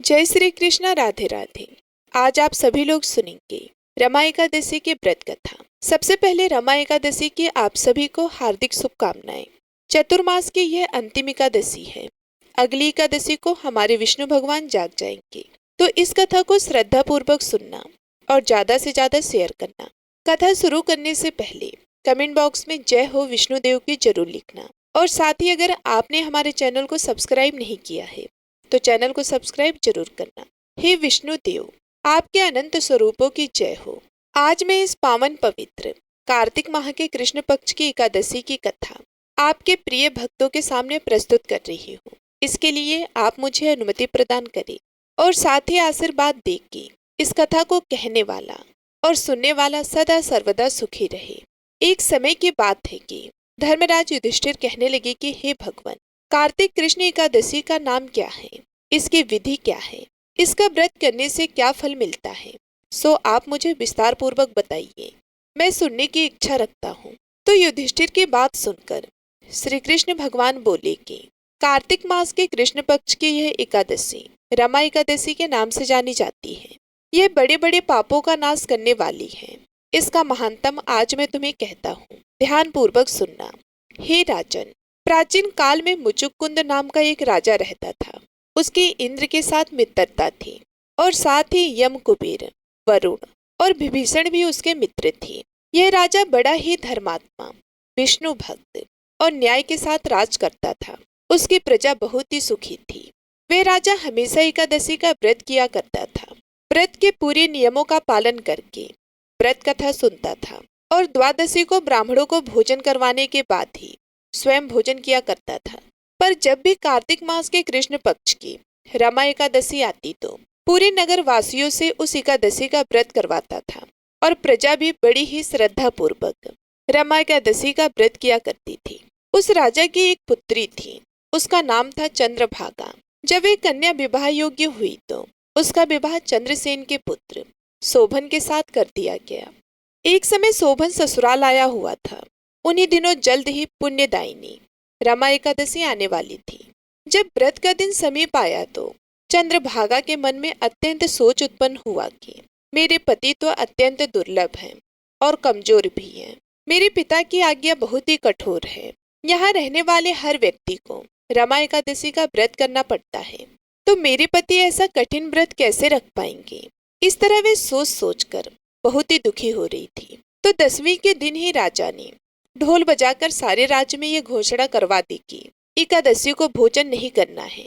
जय श्री कृष्णा। राधे राधे। आज आप सभी लोग सुनेंगे रमा एकादशी की व्रत कथा। सबसे पहले रमा एकादशी की आप सभी को हार्दिक शुभकामनाएं। चतुर्मास की यह अंतिम एकादशी है। अगली एकादशी को हमारे विष्णु भगवान जाग जाएंगे, तो इस कथा को श्रद्धा पूर्वक सुनना और ज्यादा से ज्यादा शेयर करना। कथा शुरू करने से पहले कमेंट बॉक्स में जय हो विष्णुदेव की जरूर लिखना। और साथ ही अगर आपने हमारे चैनल को सब्सक्राइब नहीं किया है तो चैनल को सब्सक्राइब जरूर करना। हे विष्णु देव, आपके अनंत स्वरूपों की जय हो। आज मैं इस पावन पवित्र कार्तिक माह के कृष्ण पक्ष की एकादशी की कथा आपके प्रिय भक्तों के सामने प्रस्तुत कर रही हूँ। इसके लिए आप मुझे अनुमति प्रदान करें और साथ ही आशीर्वाद दे कि इस कथा को कहने वाला और सुनने वाला सदा सर्वदा सुखी रहे। एक समय की बात है कि धर्मराज युधिष्ठिर कहने लगे कि हे भगवान, कार्तिक कृष्ण एकादशी का नाम क्या है, इसकी विधि क्या है, इसका व्रत करने से क्या फल मिलता है, सो आप मुझे विस्तार पूर्वक बताइए, मैं सुनने की इच्छा रखता हूँ। तो युधिष्ठिर की बात सुनकर श्री कृष्ण भगवान बोले कि कार्तिक मास के कृष्ण पक्ष की यह एकादशी रमा एकादशी के नाम से जानी जाती है। यह बड़े बड़े पापों का नाश करने वाली है। इसका महानतम आज मैं तुम्हें कहता हूँ, ध्यान पूर्वक सुनना। हे राजन, प्राचीन काल में मुचुकुंद नाम का एक राजा रहता था। उसकी इंद्र के साथ मित्रता थी और साथ ही यम, कुबेर, वरुण और विभीषण भी उसके मित्र थे। यह राजा बड़ा ही धर्मात्मा, विष्णु भक्त और न्याय के साथ राज करता था। उसकी प्रजा बहुत ही सुखी थी। वह राजा हमेशा एकादशी का व्रत किया करता था। व्रत के पूरे नियमों का पालन करके व्रत कथा सुनता था और द्वादशी को ब्राह्मणों को भोजन करवाने के बाद ही स्वयं भोजन किया करता था। पर जब भी कार्तिक मास के कृष्ण पक्ष की रमा एकादशी आती तो पूरे नगर वासियों से उस एकादशी का व्रत करवाता था और प्रजा भी बड़ी ही श्रद्धा पूर्वक रमा एकादशी का व्रत किया करती थी। उस राजा की एक पुत्री थी, उसका नाम था चंद्रभागा। जब वे कन्या विवाह योग्य हुई तो उसका विवाह चंद्रसेन के पुत्र शोभन के साथ कर दिया गया। एक समय शोभन ससुराल आया हुआ था। उन्हीं दिनों जल्द ही पुण्यदायिनी रमा एकादशी आने वाली थी। जब व्रत का दिन समीप आया तो चंद्रभागा के मन में अत्यंत सोच उत्पन्न हुआ कि मेरे पति तो अत्यंत दुर्लभ हैं और कमजोर भी हैं। मेरे पिता की आज्ञा बहुत ही कठोर है। यहाँ रहने वाले हर व्यक्ति को रमा एकादशी का व्रत करना पड़ता है, तो मेरे पति ऐसा कठिन व्रत कैसे रख पाएंगे। इस तरह वे सोच सोच कर बहुत ही दुखी हो रही थी। तो 10वीं के दिन ही राजा ने ढोल बजाकर सारे राज्य में ये घोषणा करवा दी कि एकादशी को भोजन नहीं करना है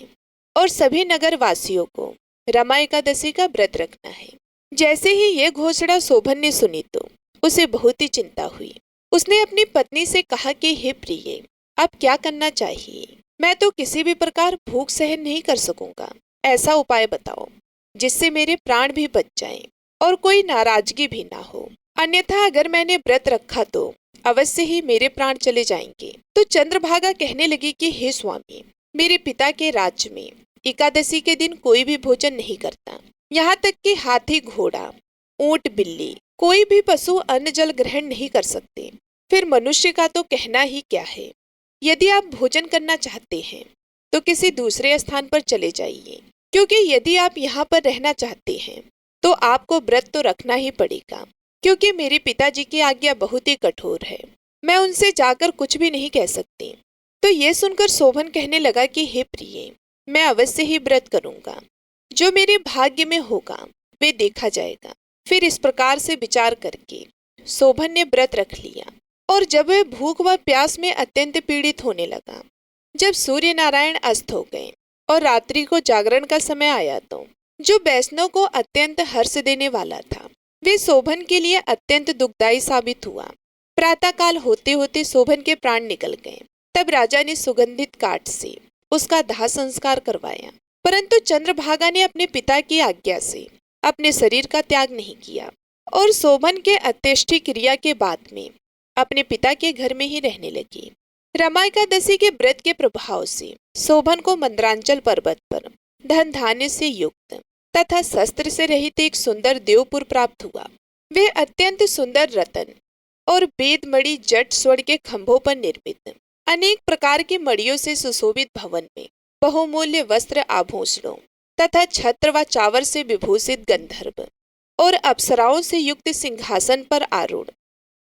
और सभी नगर वासियों को रमा एकादशी का व्रत रखना है। जैसे ही ये घोषणा शोभन ने सुनी तो उसे बहुत ही चिंता हुई। उसने अपनी पत्नी से कहा कि हे प्रिय, अब क्या करना चाहिए। मैं तो किसी भी प्रकार भूख सहन नहीं कर सकूंगा। ऐसा उपाय बताओ जिससे मेरे प्राण भी बच जाएं और कोई नाराजगी भी ना हो, अन्यथा अगर मैंने व्रत रखा तो अवश्य ही मेरे प्राण चले जाएंगे। तो चंद्रभागा कहने लगी कि हे स्वामी, मेरे पिता के राज्य में एकादशी के दिन कोई भी भोजन नहीं करता। यहाँ तक कि हाथी, घोड़ा, ऊंट, बिल्ली, कोई भी पशु अन्न जल ग्रहण नहीं कर सकते। फिर मनुष्य का तो कहना ही क्या है। यदि आप भोजन करना चाहते हैं तो किसी दूसरे स्थान पर चले जाइए, क्योंकि यदि आप यहाँ पर रहना चाहते हैं तो आपको व्रत तो रखना ही पड़ेगा, क्योंकि मेरे पिताजी की आज्ञा बहुत ही कठोर है। मैं उनसे जाकर कुछ भी नहीं कह सकती। तो ये सुनकर शोभन कहने लगा कि हे प्रिय, मैं अवश्य ही व्रत करूंगा। जो मेरे भाग्य में होगा वे देखा जाएगा। फिर इस प्रकार से विचार करके शोभन ने व्रत रख लिया। और जब वह भूख व प्यास में अत्यंत पीड़ित होने लगा, जब सूर्य नारायण अस्त हो गए और रात्रि को जागरण का समय आया तो जो वैष्णव को अत्यंत हर्ष देने वाला था वे शोभन के लिए अत्यंत दुखदायी साबित हुआ। प्रातः काल होते होते शोभन के प्राण निकल गए। तब राजा ने सुगंधित काठ से उसका दाह संस्कार करवाया, परंतु चंद्रभागा ने अपने पिता की आज्ञा से अपने शरीर का त्याग नहीं किया और शोभन के अंत्येष्टि क्रिया के बाद में अपने पिता के घर में ही रहने लगी। रमा एकादशी के व्रत के प्रभाव से शोभन को मंदरांचल पर्वत पर धन धान्य से युक्त तथा शस्त्र से रहित एक सुंदर देवपुर प्राप्त हुआ। वे अत्यंत सुंदर रतन और वेदमणि जट स्वर्ण के खंभों पर निर्मित अनेक प्रकार की मणियों से सुशोभित भवन में बहुमूल्य वस्त्र, आभूषणों तथा छत्र व चावर से विभूषित गंधर्व और अप्सराओं से युक्त सिंहासन पर आरूढ़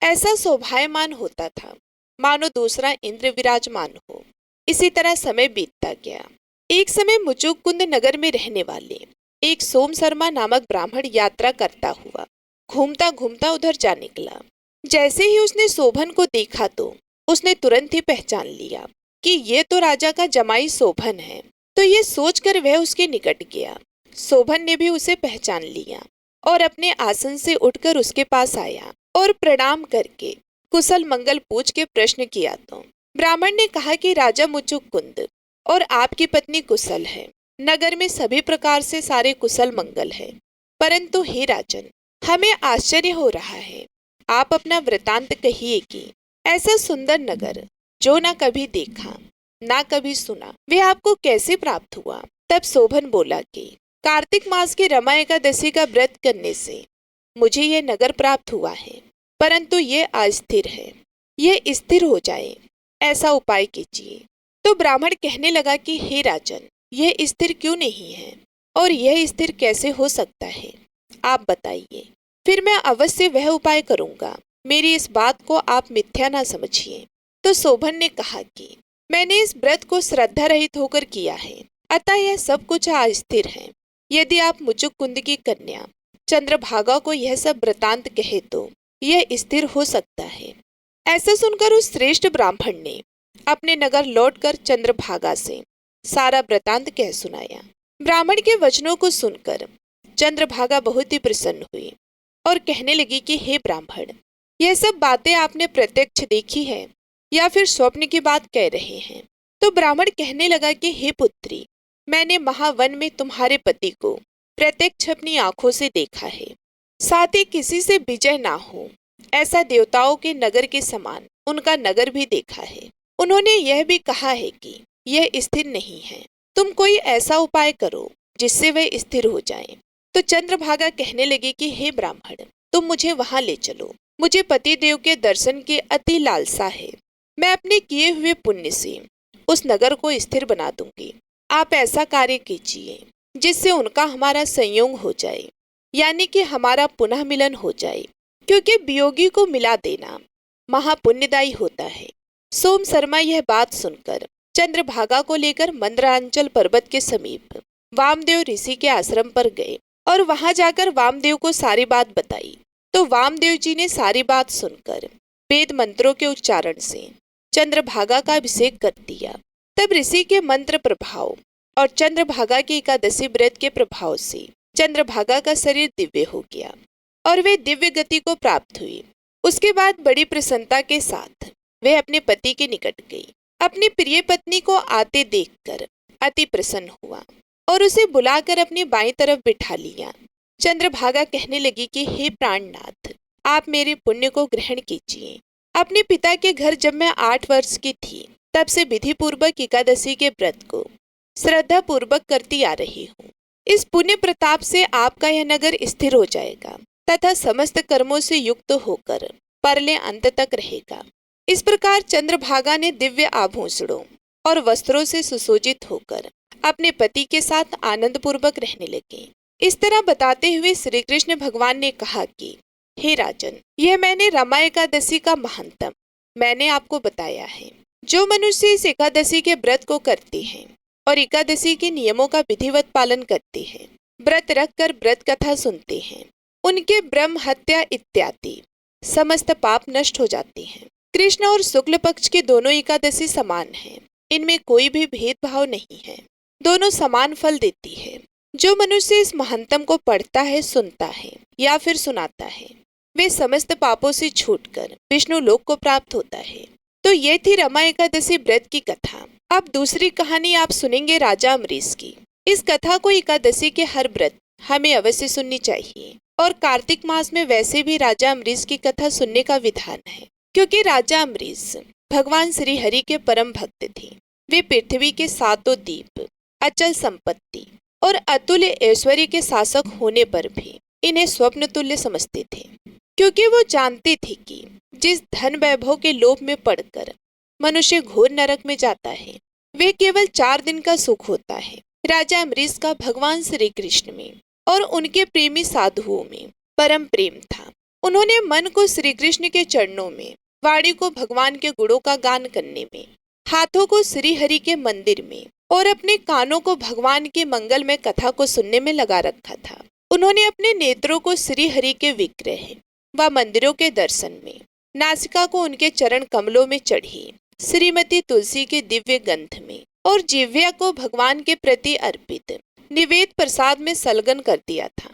ऐसा शोभायमान होता था मानो दूसरा इंद्र विराजमान हो। इसी तरह समय बीतता गया। एक समय मुचुकुंद नगर में रहने वाले एक सोम शर्मा नामक ब्राह्मण यात्रा करता हुआ घूमता घूमता उधर जा निकला। जैसे ही उसने शोभन को देखा तो उसने तुरंत ही पहचान लिया कि ये तो राजा का जमाई शोभन है। तो ये सोचकर वह उसके निकट गया। शोभन ने भी उसे पहचान लिया और अपने आसन से उठकर उसके पास आया और प्रणाम करके कुशल मंगल पूछ के प्रश्न किया। तो ब्राह्मण ने कहा कि राजा मुचुकुंद और आपकी पत्नी कुशल है। नगर में सभी प्रकार से सारे कुशल मंगल है, परंतु हे राजन, हमें आश्चर्य हो रहा है। आप अपना वृतांत कहिए कि ऐसा सुंदर नगर जो ना कभी देखा ना कभी सुना, वह आपको कैसे प्राप्त हुआ। तब शोभन बोला कि कार्तिक मास की रमा एकादशी का व्रत करने से मुझे यह नगर प्राप्त हुआ है, परंतु ये अस्थिर है। यह स्थिर हो जाए ऐसा उपाय कीजिए। तो ब्राह्मण कहने लगा कि हे राजन, यह स्थिर क्यों नहीं है और यह स्थिर कैसे हो सकता है, आप बताइए, फिर मैं अवश्य वह उपाय करूंगा। मेरी इस बात को आप मिथ्या ना समझिए। तो शोभन ने कहा कि मैंने इस व्रत को श्रद्धा रहित होकर किया है, अतः यह सब कुछ अस्थिर है। यदि आप मुचुकुंद की कन्या चंद्रभागा को यह सब वृतांत कहे तो यह स्थिर हो सकता है। ऐसा सुनकर उस श्रेष्ठ ब्राह्मण ने अपने नगर लौटकर चंद्रभागा से सारा वृतांत कह सुनाया। ब्राह्मण के वचनों को सुनकर चंद्रभागा बहुत ही प्रसन्न हुई और कहने लगी कि हे ब्राह्मण, यह सब बातें आपने प्रत्यक्ष देखी है या फिर स्वप्न की बात कह रहे हैं। तो ब्राह्मण कहने लगा कि हे पुत्री, मैंने महावन में तुम्हारे पति को प्रत्यक्ष अपनी आंखों से देखा है। साथ ही किसी से विजय ना हो ऐसा देवताओं के नगर के समान उनका नगर भी देखा है। उन्होंने यह भी कहा है कि यह स्थिर नहीं है। तुम कोई ऐसा उपाय करो जिससे वह स्थिर हो जाए। तो चंद्रभागा कहने लगी कि हे ब्राह्मण, तुम मुझे वहां ले चलो। मुझे पति देव के दर्शन की अति लालसा है। मैं अपने किए हुए पुण्य से उस नगर को स्थिर बना दूंगी। आप ऐसा कार्य कीजिए जिससे उनका हमारा संयोग हो जाए, यानी कि हमारा पुनः मिलन हो जाए, क्योंकि वियोगी को मिला देना महापुण्यदायी होता है। सोम शर्मा यह बात सुनकर चंद्रभागा को लेकर मंदरांचल पर्वत के समीप वामदेव ऋषि के आश्रम पर गए और वहां जाकर वामदेव को सारी बात बताई। तो वामदेव जी ने सारी बात सुनकर वेद मंत्रों के उच्चारण से चंद्रभागा का अभिषेक कर दिया। तब ऋषि के मंत्र प्रभाव और चंद्रभागा के एकादशी व्रत के प्रभाव से चंद्रभागा का शरीर दिव्य हो गया और वे दिव्य गति को प्राप्त हुई। उसके बाद बड़ी प्रसन्नता के साथ वे अपने पति के निकट गई। अपनी प्रिय पत्नी को आते देखकर अति प्रसन्न हुआ और उसे बुलाकर अपनी बाईं तरफ बिठा लिया। चंद्रभागा कहने लगी कि हे प्राणनाथ, आप मेरे पुण्य को ग्रहण कीजिए। अपने पिता के घर जब मैं 8 वर्ष की थी, तब से विधि पूर्वक एकादशी के व्रत को श्रद्धा पूर्वक करती आ रही हूँ। इस पुण्य प्रताप से आपका यह नगर स्थिर हो जाएगा तथा समस्त कर्मों से युक्त होकर परले अंत तक रहेगा। इस प्रकार चंद्रभागा ने दिव्य आभूषणों और वस्त्रों से सुसज्जित होकर अपने पति के साथ आनंद पूर्वक रहने लगे। इस तरह बताते हुए श्री कृष्ण भगवान ने कहा कि हे राजन, यह मैंने रमा एकादशी का महात्म मैंने आपको बताया है। जो मनुष्य इस एकादशी के व्रत को करते हैं और एकादशी के नियमों का विधिवत पालन करते हैं, व्रत रखकर व्रत कथा सुनते हैं, उनके ब्रह्म हत्या इत्यादि समस्त पाप नष्ट हो जाते हैं। कृष्ण और शुक्ल पक्ष के दोनों एकादशी समान हैं, इनमें कोई भी भेदभाव नहीं है, दोनों समान फल देती है। जो मनुष्य इस महात्म को पढ़ता है, सुनता है या फिर सुनाता है, वे समस्त पापों से छूटकर विष्णु लोक को प्राप्त होता है। तो ये थी रमा एकादशी व्रत की कथा। अब दूसरी कहानी आप सुनेंगे राजा अम्बरीश की। इस कथा को एकादशी के हर व्रत हमें अवश्य सुननी चाहिए और कार्तिक मास में वैसे भी राजा अम्बरीश की कथा सुनने का विधान है, क्योंकि राजा अम्बरीश भगवान श्री हरि के परम भक्त थे। वे पृथ्वी के 7 द्वीप, अचल संपत्ति और अतुल्य ऐश्वर्य के शासक होने पर भी इन्हें स्वप्न तुल्य समझते थे, क्योंकि वो जानते थे कि जिस धन वैभव के लोभ में पड़कर मनुष्य घोर नरक में जाता है, वे केवल 4 दिन का सुख होता है राजा अम्बरीश का भगवान श्री कृष्ण में और उनके प्रेमी साधुओं में परम प्रेम था। उन्होंने मन को श्री कृष्ण के चरणों में, वाणी को भगवान के गुणों का गान करने में, हाथों को श्री हरि के मंदिर में और अपने कानों को भगवान की मंगलमय कथा को सुनने में लगा रखा था। उन्होंने अपने नेत्रों को श्री हरि के विग्रह व मंदिरों के दर्शन में, नासिका को उनके चरण कमलों में चढ़ी श्रीमती तुलसी के दिव्य गंध में और जिह्वा को भगवान के प्रति अर्पित निवेद प्रसाद में संलग्न कर दिया था।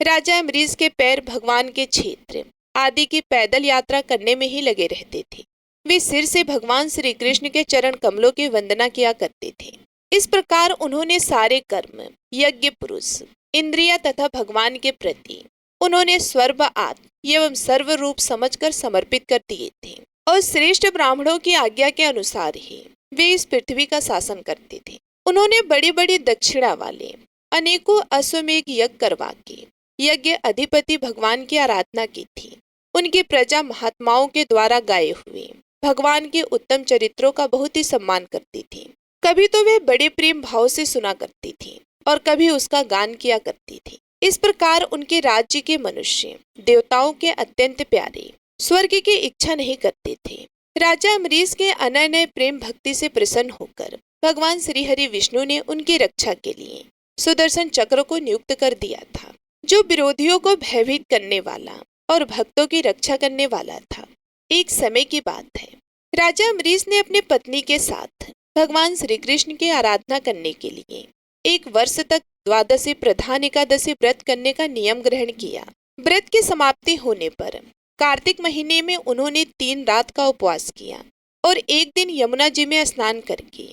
राजा अम्बरीश के पैर भगवान के क्षेत्र आदि की पैदल यात्रा करने में ही लगे रहते थे। वे सिर से भगवान श्री कृष्ण के चरण कमलों की वंदना किया करते थे। इस प्रकार उन्होंने सारे कर्म, यज्ञ, पुरुष, इंद्रिया तथा भगवान के प्रति उन्होंने स्वर्व आत्म एवं सर्व रूप समझकर समर्पित कर दिए थे और श्रेष्ठ ब्राह्मणों की आज्ञा के अनुसार ही वे इस पृथ्वी का शासन करते थे। उन्होंने बड़ी बड़ी दक्षिणा वाले अनेकों अश्वमेघ यज्ञ करवा के यज्ञ अधिपति भगवान की आराधना की थी। उनकी प्रजा महात्माओं के द्वारा गाए हुए भगवान के उत्तम चरित्रों का बहुत ही सम्मान करती थी। कभी तो वे बड़े प्रेम भाव से सुना करती थी और कभी उसका गान किया करती थी। इस प्रकार उनके राज्य के मनुष्य देवताओं के अत्यंत प्यारे स्वर्ग की इच्छा नहीं करते थे। राजा अम्बरीश के अनन्य प्रेम भक्ति से प्रसन्न होकर भगवान श्री हरि विष्णु ने उनकी रक्षा के लिए सुदर्शन चक्र को नियुक्त कर दिया था, जो विरोधियों को भयभीत करने वाला और भक्तों की रक्षा करने वाला था। एक समय की बात है, राजा अम्बरीश ने अपनी पत्नी के साथ भगवान श्री कृष्ण की आराधना करने के लिए 1 वर्ष तक द्वादशी प्रधान एकादशी व्रत करने का नियम ग्रहण किया। व्रत की समाप्ति होने पर कार्तिक महीने में उन्होंने 3 रात का उपवास किया और एक दिन यमुना जी में स्नान करके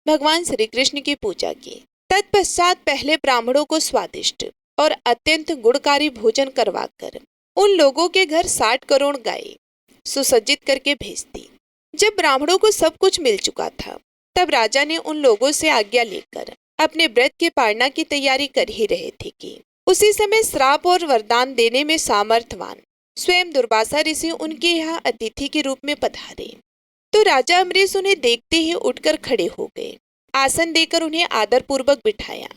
भगवान श्री कृष्ण की पूजा की। तत्पश्चात पहले ब्राह्मणों को स्वादिष्ट और अत्यंत गुणकारी भोजन करवाकर उन लोगों के घर 60 करोड़ गाय सुसज्जित करके भेज दी। जब ब्राह्मणों को सब कुछ मिल चुका था, तब राजा ने उन लोगों से आज्ञा लेकर अपने व्रत की पालना की तैयारी कर ही रहे थे कि उसी समय श्राप और वरदान देने में सामर्थवान स्वयं दुर्वासा ऋषि उनके यहाँ अतिथि के रूप में पधारे। तो राजा अम्बरीश उन्हें देखते ही उठकर खड़े हो गए, आसन देकर उन्हें आदर पूर्वक बिठाया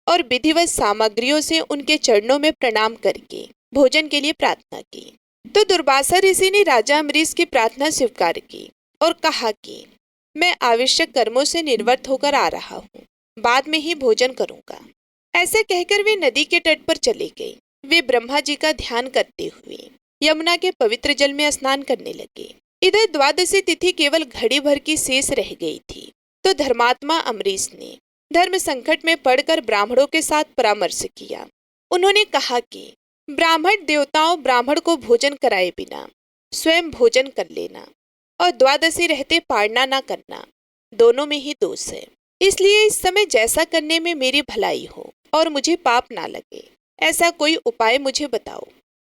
और विधिवत सामग्रियों से उनके चरणों में प्रणाम करके भोजन के लिए प्रार्थना की। तो दुर्वासा ऋषि ने राजा अम्बरीश की प्रार्थना स्वीकार की और कहा कि मैं आवश्यक कर्मों से निवृत्त होकर आ रहा हूँ, बाद में ही भोजन करूंगा। ऐसे कहकर वे नदी के तट पर चले गए। वे ब्रह्मा जी का ध्यान करते हुए यमुना के पवित्र जल में स्नान करने लगे। इधर द्वादशी तिथि केवल घड़ी भर की शेष रह गई थी, तो धर्मात्मा अम्बरीश ने धर्म संकट में पड़कर ब्राह्मणों के साथ परामर्श किया। उन्होंने कहा कि ब्राह्मण देवताओं ब्राह्मण को भोजन कराए बिना स्वयं भोजन कर लेना और द्वादशी रहते पालना न करना, दोनों में ही दोष है। इसलिए इस समय जैसा करने में मेरी भलाई हो और मुझे पाप ना लगे, ऐसा कोई उपाय मुझे बताओ।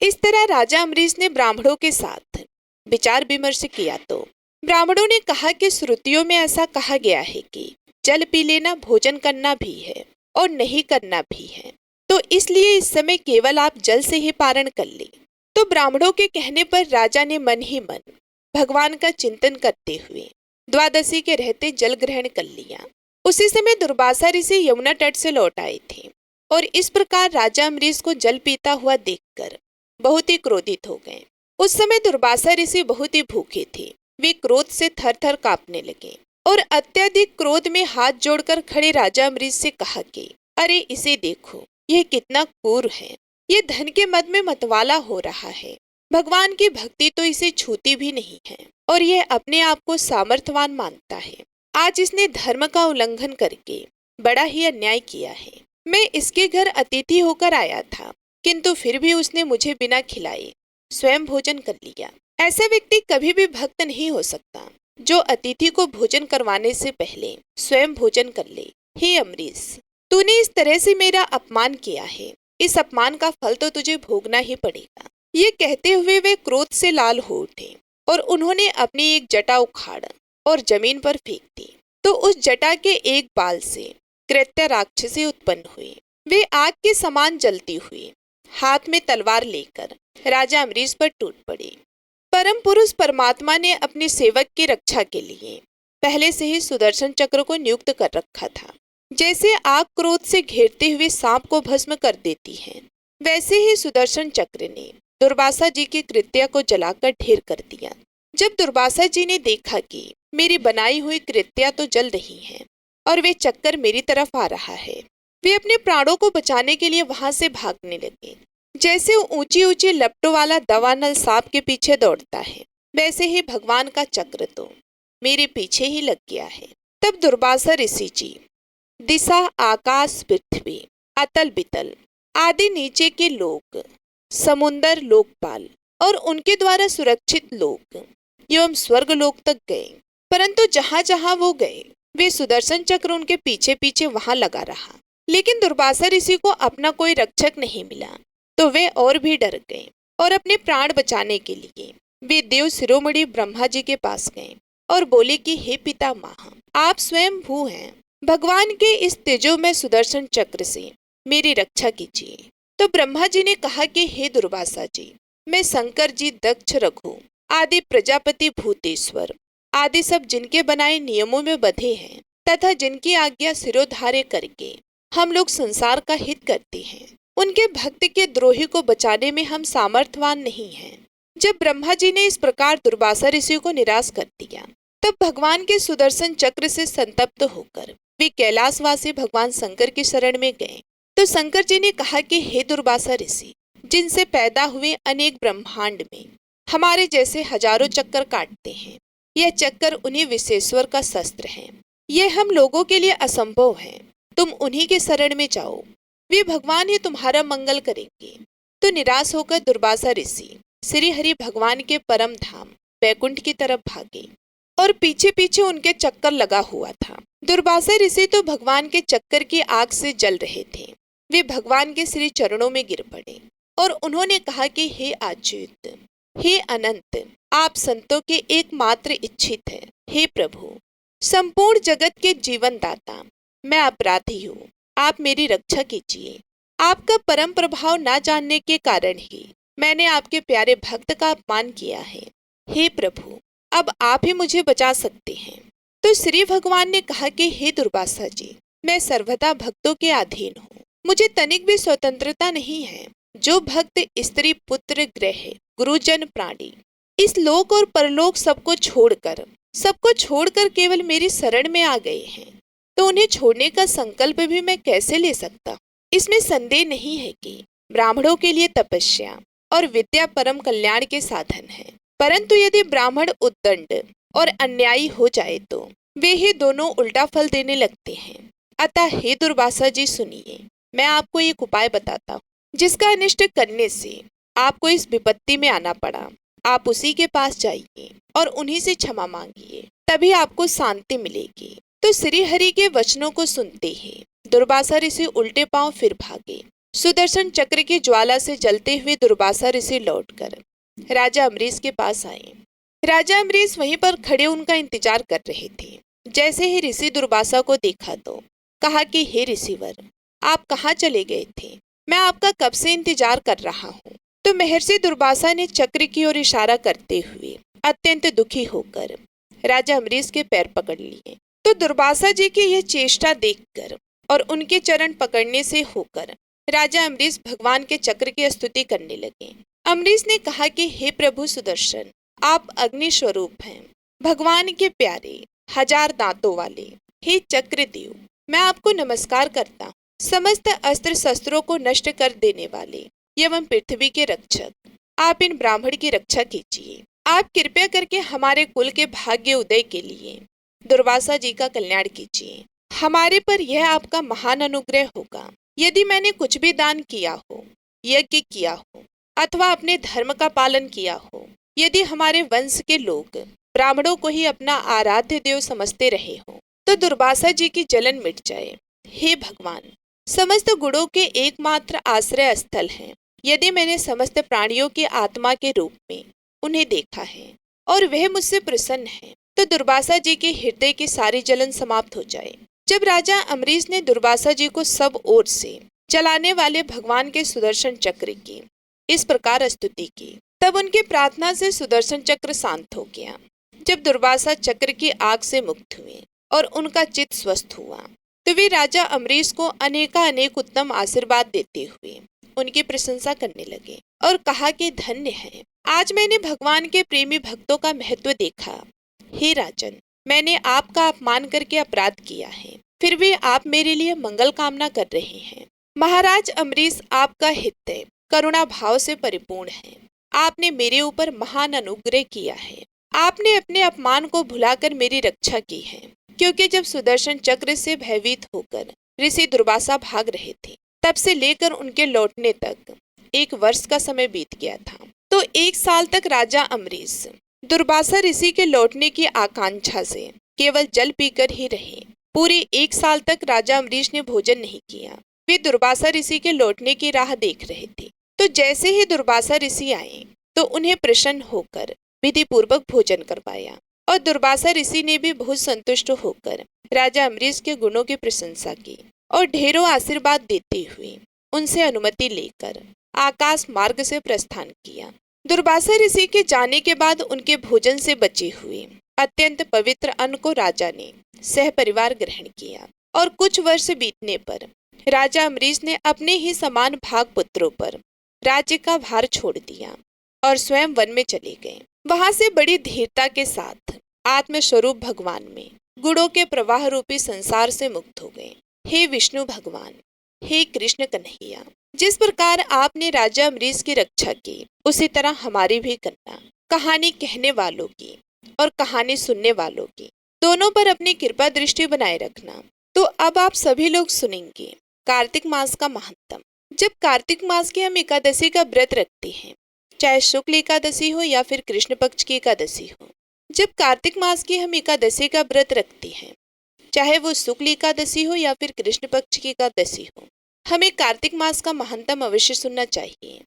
इस तरह राजा अम्बरीश ने ब्राह्मणों के साथ विचार विमर्श किया तो ब्राह्मणों ने कहा कि श्रुतियों में ऐसा कहा गया है कि जल पी लेना भोजन करना भी है और नहीं करना भी है, तो इसलिए इस समय केवल आप जल से ही पारण कर ले। तो ब्राह्मणों के कहने पर राजा ने मन ही मन भगवान का चिंतन करते हुए द्वादशी के रहते जल ग्रहण कर लिया। उसी समय दुर्वासा ऋषि यमुना तट से लौट आए थे और इस प्रकार राजा अम्बरीश को जल पीता हुआ देखकर बहुत ही क्रोधित हो गए। उस समय दुर्वासा ऋषि बहुत ही भूखे थे। वे क्रोध से थर थर कांपने लगे और अत्यधिक क्रोध में हाथ जोड़कर खड़े राजा अम्बरीश से कहा कि अरे इसे देखो, यह कितना क्रूर है। ये धन के मद में मतवाला हो रहा है। भगवान की भक्ति तो इसे छूती भी नहीं है और यह अपने आप को सामर्थ्यवान मानता है। आज इसने धर्म का उल्लंघन करके बड़ा ही अन्याय किया है। मैं इसके घर अतिथि होकर आया था, किंतु फिर भी उसने मुझे बिना खिलाए स्वयं भोजन कर लिया। ऐसा व्यक्ति कभी भी भक्त नहीं हो सकता जो अतिथि को भोजन करवाने से पहले स्वयं भोजन कर ले। हे अम्बरीश, तूने इस तरह से मेरा अपमान किया है, इस अपमान का फल तो तुझे भोगना ही पड़ेगा। ये कहते हुए वे क्रोध से लाल हो उठे और उन्होंने अपनी एक जटा उखाड़ और जमीन पर फेंक दी। तो उस जटा के एक बाल से कृत्य राक्षसी उत्पन्न हुई। वे आग के समान जलती हुई हाथ में तलवार लेकर राजा अम्बरीश पर टूट पड़े। परम पुरुष परमात्मा ने अपने सेवक की रक्षा के लिए पहले से ही सुदर्शन चक्र को नियुक्त कर रखा था। जैसे आग क्रोध से घेरते हुए सांप को भस्म कर देती है, वैसे ही सुदर्शन चक्र ने दुर्वासा जी की कृत्या को जलाकर ढेर कर दिया। जब दुर्वासा जी ने देखा कि मेरी बनाई हुई कृत्या तो जल रही है और वे चक्कर मेरी तरफ आ रहा है, वे अपने प्राणों को बचाने के लिए वहां से भागने लगे। जैसे ऊंची ऊंची लपटों वाला दवानल सांप के पीछे दौड़ता है, वैसे ही भगवान का चक्र तो मेरे पीछे ही लग गया है। तब दुर्वासा ऋषि जी दिशा, आकाश, पृथ्वी, अतल बितल आदि नीचे के लोक, समुन्दर, लोकपाल और उनके द्वारा सुरक्षित लोक एवं स्वर्ग लोक तक गए। परंतु जहां जहां वो गए, वे सुदर्शन चक्र उनके पीछे पीछे वहां लगा रहा। लेकिन दुर्वासा ऋषि को अपना कोई रक्षक नहीं मिला, तो वे और भी डर गए और अपने प्राण बचाने के लिए वे देव शिरोमणि ब्रह्मा जी के पास गए और बोले कि हे पितामह, आप स्वयं भू हैं, भगवान के इस तेजोमय सुदर्शन चक्र से मेरी रक्षा कीजिए। तो ब्रह्मा जी ने कहा कि हे दुर्वासा जी, मैं शंकर जी, दक्ष, रघु आदि प्रजापति, भूतेश्वर आदि सब जिनके बनाए नियमों में बंधे हैं तथा जिनकी आज्ञा सिरोधार्य करके हम लोग संसार का हित करते हैं, उनके भक्त के द्रोही को बचाने में हम सामर्थ्यवान नहीं हैं। जब ब्रह्मा जी ने इस प्रकार दुर्वासा ऋषि को निराश कर दिया, तब भगवान के सुदर्शन चक्र से संतप्त होकर वे कैलाशवासी भगवान शंकर की शरण में गए। तो शंकर जी ने कहा कि हे दुर्वासा ऋषि, जिनसे पैदा हुए अनेक ब्रह्मांड में हमारे जैसे हजारों चक्कर काटते हैं, यह चक्कर उन्हीं विशेश्वर का शस्त्र है। यह हम लोगों के लिए असंभव है, तुम उन्हीं के शरण में जाओ, वे भगवान ही तुम्हारा मंगल करेंगे। तो निराश होकर दुर्वासा ऋषि श्री हरि भगवान के परम धाम वैकुंठ की तरफ भागे और पीछे पीछे उनके चक्कर लगा हुआ था। दुर्वासा ऋषि तो भगवान के चक्कर की आग से जल रहे थे। वे भगवान के श्री चरणों में गिर पड़े और उन्होंने कहा कि हे अच्युत, हे अनंत, आप संतों के एकमात्र इच्छित है। हे प्रभु, संपूर्ण जगत के जीवन दाता, मैं अपराधी हूँ, आप मेरी रक्षा कीजिए। आपका परम प्रभाव ना जानने के कारण ही मैंने आपके प्यारे भक्त का अपमान किया है। हे प्रभु, अब आप ही मुझे बचा सकते हैं। तो श्री भगवान ने कहा कि हे दुर्वासा जी, मैं सर्वदा भक्तों के अधीन हूँ, मुझे तनिक भी स्वतंत्रता नहीं है। जो भक्त स्त्री, पुत्र, ग्रह, गुरुजन, प्राणी इस लोक और परलोक सबको छोड़कर केवल मेरी शरण में आ गए हैं, तो उन्हें छोड़ने का संकल्प भी मैं कैसे ले सकता। इसमें संदेह नहीं है कि ब्राह्मणों के लिए तपस्या और विद्या परम कल्याण के साधन है, परंतु यदि ब्राह्मण उद्दंड और अन्यायी हो जाए तो वे ही दोनों उल्टा फल देने लगते हैं। अतः हे दुर्वासा जी सुनिए, मैं आपको एक उपाय बताता हूँ, जिसका अनिष्ट करने से आपको इस विपत्ति में आना पड़ा। आप उसी के पास जाइए और उन्हीं से क्षमा मांगिए, तभी आपको शांति मिलेगी। तो श्री हरि के वचनों को सुनते ही दुर्वासा ऋषि उल्टे पांव फिर भागे। सुदर्शन चक्र की ज्वाला से जलते हुए दुर्वासा ऋषि लौटकर राजा अम्बरीश के पास आए। राजा अम्बरीश वहीं पर खड़े उनका इंतजार कर रहे थे। जैसे ही ऋषि दुर्वासा को देखा तो कहा कि हे ऋषिवर, आप कहाँ चले गए थे? मैं आपका कब से इंतजार कर रहा हूँ। तो महर्षि दुर्वासा ने चक्र की ओर इशारा करते हुए अत्यंत दुखी होकर राजा अम्बरीश के पैर पकड़ लिए। तो दुर्वासा जी की यह चेष्टा देखकर और उनके चरण पकड़ने से होकर राजा अम्बरीश भगवान के चक्र की स्तुति करने लगे। अम्बरीश ने कहा कि हे प्रभु सुदर्शन, आप अग्नि स्वरूप हैं, भगवान के प्यारे, हजार दांतों वाले, हे चक्रदेव, मैं आपको नमस्कार करता हूँ। समस्त अस्त्र शस्त्रों को नष्ट कर देने वाले एवं पृथ्वी के रक्षक, आप इन ब्राह्मण की रक्षा कीजिए। आप कृपया करके हमारे कुल के भाग्य उदय के लिए दुर्वासा जी का कल्याण कीजिए। हमारे पर यह आपका महान अनुग्रह होगा यदि मैंने कुछ भी दान किया हो, यज्ञ किया हो अथवा अपने धर्म का पालन किया हो, यदि हमारे वंश के लोग ब्राह्मणों को ही अपना आराध्य देव समझते रहे हो, तो दुर्वासा जी की जलन मिट जाए। हे भगवान, समस्त गुणों के एकमात्र आश्रय स्थल हैं। यदि मैंने समस्त प्राणियों की आत्मा के रूप में उन्हें देखा है और वह मुझसे प्रसन्न है, तो दुर्वासा जी के हृदय की सारी जलन समाप्त हो जाए। जब राजा अम्बरीश ने दुर्वासा जी को सब ओर से चलाने वाले भगवान के सुदर्शन चक्र की इस प्रकार स्तुति की, तब उनकी प्रार्थना से सुदर्शन चक्र शांत हो गया। जब दुर्वासा चक्र की आग से मुक्त हुए और उनका चित्त स्वस्थ हुआ, तो वे राजा अम्बरीश को अनेक उत्तम आशीर्वाद देते हुए उनकी प्रशंसा करने लगे और कहा कि धन्य है, आज मैंने भगवान के प्रेमी भक्तों का महत्व देखा। हे राजन, मैंने आपका अपमान करके अपराध किया है, फिर भी आप मेरे लिए मंगल कामना कर रहे हैं। महाराज अम्बरीश, आपका हृदय करुणा भाव से परिपूर्ण है। आपने मेरे ऊपर महान अनुग्रह किया है। आपने अपने अपमान को भुलाकर मेरी रक्षा की है, क्योंकि जब सुदर्शन चक्र से भयभीत होकर ऋषि दुर्वासा भाग रहे थे, तब से लेकर उनके लौटने तक 1 वर्ष का समय बीत गया था। तो 1 साल तक राजा अम्बरीश दुर्वासा ऋषि के लौटने की आकांक्षा से केवल जल पीकर ही रहे। पूरे 1 साल तक राजा अम्बरीश ने भोजन नहीं किया। वे दुर्वासा ऋषि के लौटने की राह देख रहे थे। तो जैसे ही दुर्वासा ऋषि आए तो उन्हें प्रसन्न होकर विधि पूर्वक भोजन करवाया, और दुर्वासा ऋषि ने भी बहुत संतुष्ट होकर राजा अम्बरीश के गुणों की प्रशंसा की और ढेरों आशीर्वाद देते हुए उनसे अनुमति लेकर आकाश मार्ग से प्रस्थान किया। दुर्वासा ऋषि के जाने के बाद उनके भोजन से बचे हुए अत्यंत पवित्र अन्न को राजा ने सहपरिवार ग्रहण किया, और कुछ वर्ष बीतने पर राजा अम्बरीश ने अपने ही समान भाग पुत्रों पर राज्य का भार छोड़ दिया और स्वयं वन में चले गए। वहां से बड़ी धीरता के साथ आत्मस्वरूप भगवान में गुणों के प्रवाह रूपी संसार से मुक्त हो गए। हे विष्णु भगवान, हे कृष्ण कन्हैया, जिस प्रकार आपने राजा अम्बरीश की रक्षा की, उसी तरह हमारी भी करना। कहानी कहने वालों की और कहानी सुनने वालों की दोनों पर अपनी कृपा दृष्टि बनाए रखना। तो अब आप सभी लोग सुनेंगे कार्तिक मास का महात्म। जब कार्तिक मास की हम एकादशी का व्रत रखते हैं, चाहे शुक्ल एकादशी हो या फिर कृष्ण पक्ष की एकादशी हो, जब कार्तिक मास की हम एकादशी का व्रत रखते हैं, चाहे वो शुक्ल एकादशी हो या फिर कृष्ण पक्ष की एकादशी हो, हमें कार्तिक मास का महात्म अवश्य सुनना चाहिए।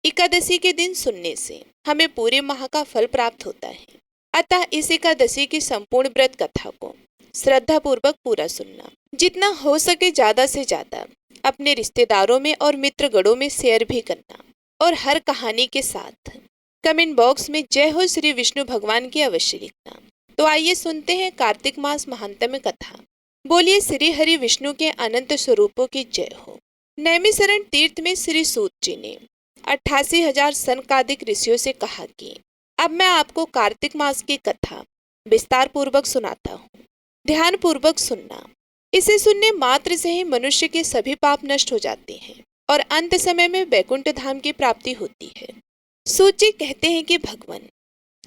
एकादशी के दिन सुनने से हमें पूरे माह का फल प्राप्त होता है। अतः इस एकादशी की संपूर्ण व्रत कथा को श्रद्धा पूर्वक पूरा सुनना। जितना हो सके ज्यादा से ज्यादा अपने रिश्तेदारों में और मित्रगणों में शेयर भी करना, और हर कहानी के साथ कमेंट बॉक्स में जय हो श्री विष्णु भगवान की अवश्य लिखना। तो आइए सुनते हैं कार्तिक मास महात्म्य कथा। बोलिए श्री हरि विष्णु के अनंत स्वरूपों की जय हो। नैमिषारण्य तीर्थ में श्री सूत जी ने 88,000 सनकादिक ऋषियों से कहा कि अब मैं आपको कार्तिक मास की कथा विस्तार पूर्वक सुनाता हूँ, ध्यान पूर्वक सुनना। इसे सुनने मात्र से ही मनुष्य के सभी पाप नष्ट हो जाते हैं और अंत समय में वैकुंठ धाम की प्राप्ति होती है। सूत जी कहते हैं कि भगवान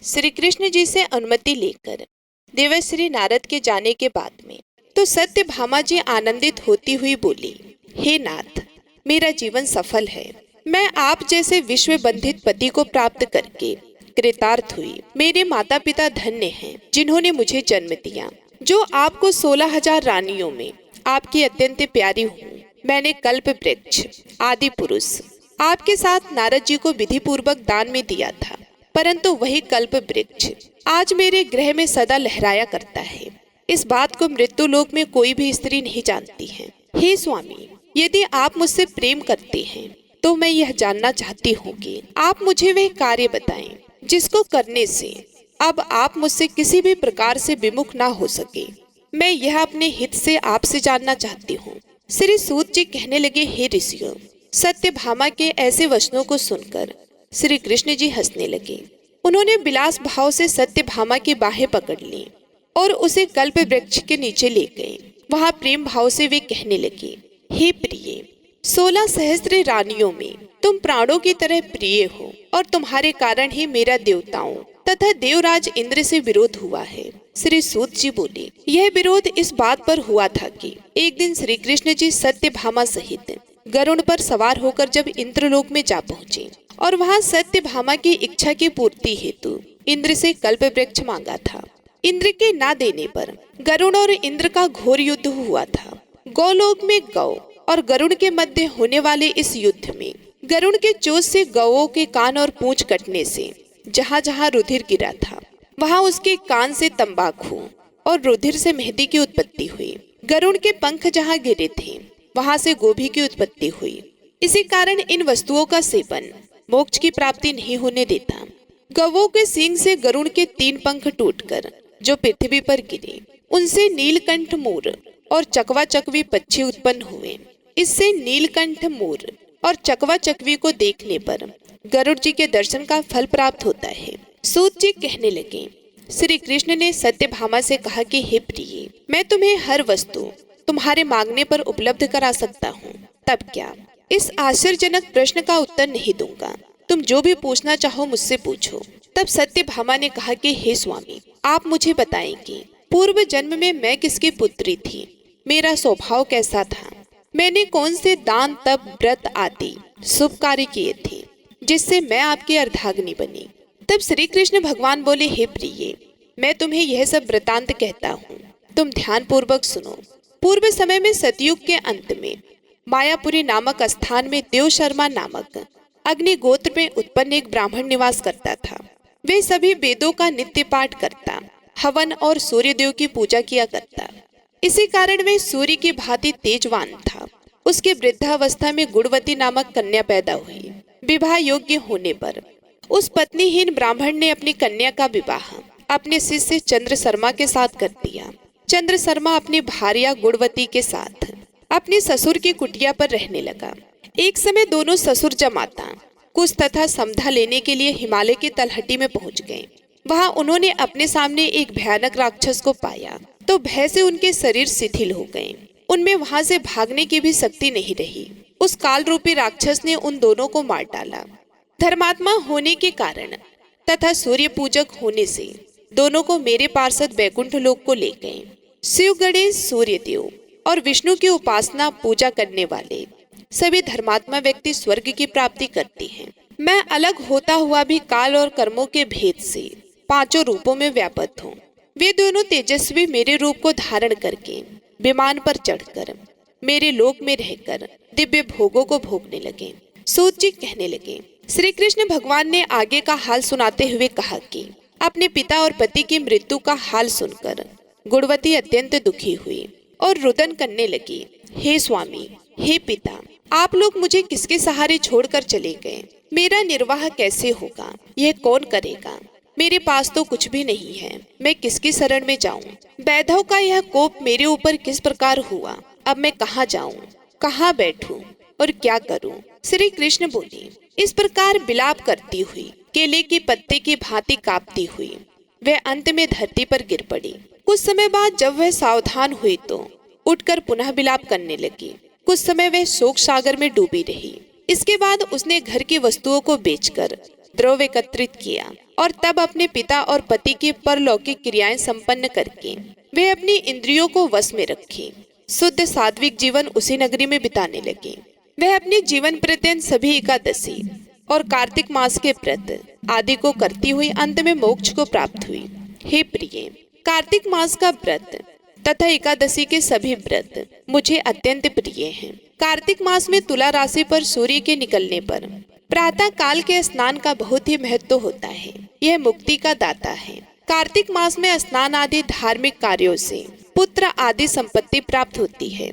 श्री कृष्ण जी से अनुमति लेकर देवर्षि नारद के जाने के बाद में तो सत्यभामा जी आनंदित होती हुई बोली, हे नाथ, मेरा जीवन सफल है। मैं आप जैसे विश्व बंधित पति को प्राप्त करके कृतार्थ हुई। मेरे माता पिता धन्य हैं जिन्होंने मुझे जन्म दिया। जो आपको 16,000 रानियों में आपकी अत्यंत प्यारी हूँ। मैंने कल्प वृक्ष आदि पुरुष आपके साथ नारद जी को विधि पूर्वक दान में दिया था, परंतु वही कल्प वृक्ष आज मेरे गृह में सदा लहराया करता है। इस बात को मृत्यु लोक में कोई भी स्त्री नहीं जानती है। हे स्वामी, यदि आप मुझसे प्रेम करते हैं तो मैं यह जानना चाहती हूँ कि आप मुझे वह कार्य बताएं जिसको करने से अब आप मुझसे किसी भी प्रकार से विमुख ना हो सके। मैं यह अपने हित से आपसे जानना चाहती हूँ। श्री सूत जी कहने लगे, हे ऋषियों, सत्यभामा के ऐसे वचनों को सुनकर श्री कृष्ण जी हंसने लगे। उन्होंने विलास भाव से सत्यभामा की बाहें पकड़ ली और उसे कल्प वृक्ष के नीचे ले गए। वहां प्रेम भाव से वे कहने लगे, हे प्रिय, 16 सहस्त्र रानियों में तुम प्राणों की तरह प्रिय हो और तुम्हारे कारण ही मेरा देवताओं तथा देवराज इंद्र से विरोध हुआ है। श्री सूत जी बोले, यह विरोध इस बात पर हुआ था कि एक दिन श्री कृष्ण जी सत्यभामा सहित गरुड़ पर सवार होकर जब इंद्रलोक में जा पहुँचे और वहाँ सत्यभामा की इच्छा की पूर्ति हेतु इंद्र से कल्प वृक्ष मांगा था। इंद्र के ना देने पर गरुड़ और इंद्र का घोर युद्ध हुआ था। गौलोक में गौ और गरुड़ के मध्य होने वाले इस युद्ध में गरुड़ के चोट से गौओं के कान और पूंछ कटने से जहाँ जहाँ रुधिर गिरा था, वहाँ उसके कान से तंबाकू और रुधिर से मेहंदी की उत्पत्ति हुई। गरुड़ के पंख जहाँ गिरे थे, वहाँ से गोभी की उत्पत्ति हुई। इसी कारण इन वस्तुओं का सेवन मोक्ष की प्राप्ति नहीं होने देता। गौओं के सींग से गरुड़ के 3 पंख टूटकर जो पृथ्वी पर गिरे, उनसे नीलकंठ मोर और चकवा चकवी पक्षी उत्पन्न हुए। इससे नीलकंठ मोर और चकवा चकवी को देखने पर गरुड़ जी के दर्शन का फल प्राप्त होता है। सूत जी कहने लगे, श्री कृष्ण ने सत्यभामा से कहा कि हे प्रिय, मैं तुम्हें हर वस्तु तुम्हारे मांगने पर उपलब्ध करा सकता हूँ, तब क्या? इस आश्चर्यजनक प्रश्न का उत्तर नहीं दूंगा, तुम जो भी पूछना चाहो मुझसे पूछो। तब सत्यभामा ने कहा कि हे स्वामी, आप मुझे बताएं कि पूर्व जन्म में मैं किसकी पुत्री थी, मेरा स्वभाव कैसा था, मैंने कौन से दान तप व्रत आदि शुभ कार्य किए थे जिससे मैं आपकी अर्धांगिनी बनी। तब श्री कृष्ण भगवान बोले, हे प्रिय, मैं तुम्हें यह सब वृतांत कहता हूँ, तुम ध्यान पूर्वक सुनो। पूर्व समय में सतयुग के अंत में मायापुरी नामक स्थान में देव शर्मा नामक अग्नि गोत्र में उत्पन्न एक ब्राह्मण निवास करता था। वे सभी वेदों का नित्य पाठ करता, हवन और सूर्य देव की पूजा किया करता। इसी कारण वे सूर्य की भांति तेजवान था। उसके वृद्धावस्था में गुणवती नामक कन्या पैदा हुई। विवाह योग्य होने पर उस पत्नीहीन ब्राह्मण ने अपनी कन्या का विवाह अपने शिष्य चंद्र शर्मा के साथ कर दिया। चंद्र शर्मा अपनी भार्या गुणवती के साथ अपने ससुर की कुटिया पर रहने लगा। एक समय दोनों ससुर जमाता कुश तथा समधा लेने के लिए हिमालय की तलहटी में पहुंच गए। वहां उन्होंने अपने सामने एक भयानक राक्षस को पाया तो भय से उनके शरीर शिथिल हो गए। उनमें वहां से भागने की भी शक्ति नहीं रही। उस काल रूपी राक्षस ने उन दोनों को मार डाला। धर्मात्मा होने के कारण तथा सूर्य पूजक होने से दोनों को मेरे पार्षद वैकुंठ लोक को ले गए। शिव, गणेश, सूर्य देव और विष्णु की उपासना पूजा करने वाले सभी धर्मात्मा व्यक्ति स्वर्ग की प्राप्ति करते हैं। मैं अलग होता हुआ भी काल और कर्मों के भेद से पांचों रूपों में व्याप्त हूँ। वे दोनों तेजस्वी मेरे रूप को धारण करके विमान पर चढ़कर मेरे लोक में रहकर दिव्य भोगों को भोगने लगे। सूत जी कहने लगे, श्री कृष्ण भगवान ने आगे का हाल सुनाते हुए कहा कि अपने पिता और पति की मृत्यु का हाल सुनकर गुणवती अत्यंत दुखी हुई और रुदन करने लगी, हे स्वामी, हे पिता, आप लोग मुझे किसके सहारे छोड़कर चले गए? मेरा निर्वाह कैसे होगा? यह कौन करेगा? मेरे पास तो कुछ भी नहीं है, मैं किसकी शरण में जाऊं? वैधव का यह कोप मेरे ऊपर किस प्रकार हुआ? अब मैं कहाँ जाऊं, कहाँ बैठूं और क्या करूं? श्री कृष्ण बोले, इस प्रकार विलाप करती हुई, केले के पत्ते की भांति कांपती हुई वह अंत में धरती पर गिर पड़ी। कुछ समय बाद जब वह सावधान हुई तो उठकर पुनः विलाप करने लगी। कुछ समय वह शोक सागर में डूबी रही। इसके बाद उसने घर की वस्तुओं को बेचकर द्रव्य एकत्रित किया और तब अपने पिता और पति की परलौकिक क्रियाएं संपन्न करके वे अपनी इंद्रियों को वश में रखी। शुद्ध सात्विक जीवन उसी नगरी में बिताने लगी। वह अपने जीवन पर्यंत सभी एकादशी और कार्तिक मास के व्रत आदि को करती हुई अंत में मोक्ष को प्राप्त हुई। हे प्रिय, कार्तिक मास का व्रत तथा एकादशी के सभी व्रत मुझे अत्यंत प्रिय हैं। कार्तिक मास में तुला राशि पर सूर्य के निकलने पर प्रातः काल के स्नान का बहुत ही महत्व होता है। यह मुक्ति का दाता है। कार्तिक मास में स्नान आदि धार्मिक कार्यों से पुत्र आदि संपत्ति प्राप्त होती है।